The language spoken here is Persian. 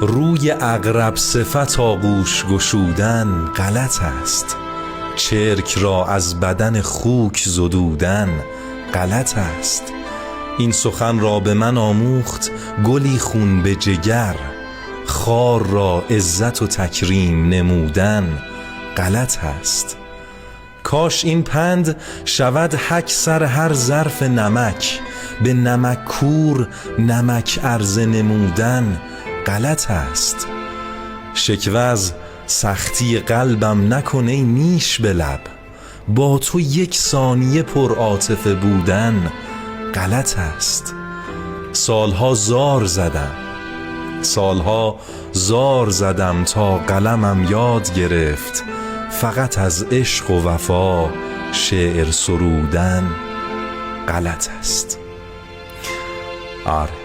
روی عقرب صفت آغوش گشودن غلط است، چرک را از بدن خوک زدودن غلط است. این سخن را به من آموخت گلی خون به جگر، خار را عزت و تکریم نمودن غلط است. کاش این پند شود حک سر هر ظرف نمک، به نمک کور نمک عرضه نمودن غلط است. شکوه از سختی قلبم نکن ای نیش به لب، با تو یک ثانیه پر عاطفه بودن غلط است. سالها زار زدم تا قلمم یاد گرفت، فقط از عشق و وفا شعر سرودن غلط است. آره